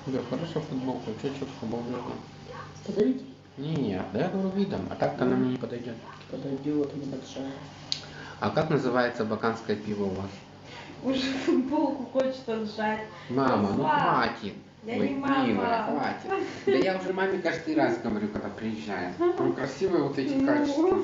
Да, хорошая футболка, четко балдежно. Подарить? Нет, да я говорю видом, а так-то она мне не подойдет. Подойдет, небольшая. А как называется баканское пиво у вас? Уже футболку хочется сжать. Мама, ну хватит. Я Ой, не мама. милая, хватит. Да я уже маме каждый раз говорю, когда приезжает. Ну, красивые вот эти качества.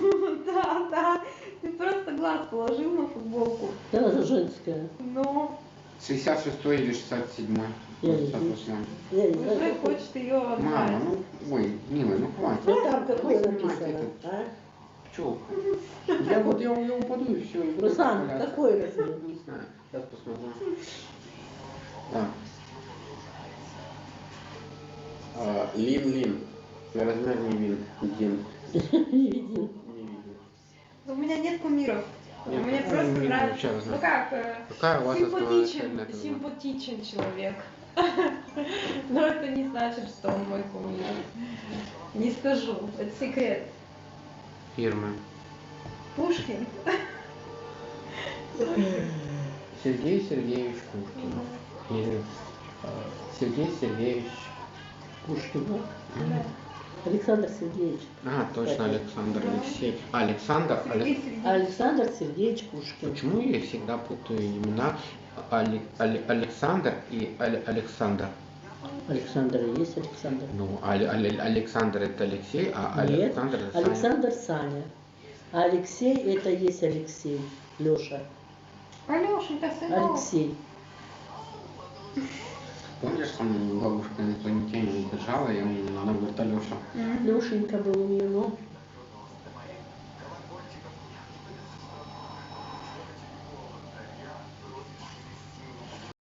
Да. Ты просто глаз положил на футболку. Да, это женская. Но 66 или 67? Я не знаю. 68. Я не знаю, уже какой. хочет ее отжать. Мама, ну, ой, милая, ну хватит. Ну там какое Снимайте написано, этот а? пчелку. Я упаду и все. Руслан, какой размер? Не знаю, сейчас посмотрю. Так. Лин. Размер не виден. Не видел. Не виден. У меня нет кумиров. Нет, Мне ну, просто не нравится. вообще разных. Ну как, Какая у вас основная цель на этот симпатичен человек. Но это не значит, что он мой кумир. Не скажу, это секрет. фирмы? Пушкин. Сергей Сергеевич Пушкин. Или Сергей Сергеевич. Пушкин, да? Да. Александр Сергеевич. Точно, Александр Алексеевич. Александр Сергеевич Пушкин. Почему я всегда путаю имена Александр и Александр? Александр и есть Александр. Ну, Александр это Алексей, а Нет, Александр это Саня. Александр Саня. А Алексей это есть Алексей. Леша. Алешенька, сынок. Алексей. Помнишь, там бабушка инопланетянина держала, и он на вертолете? Лешенька был у нее, ну.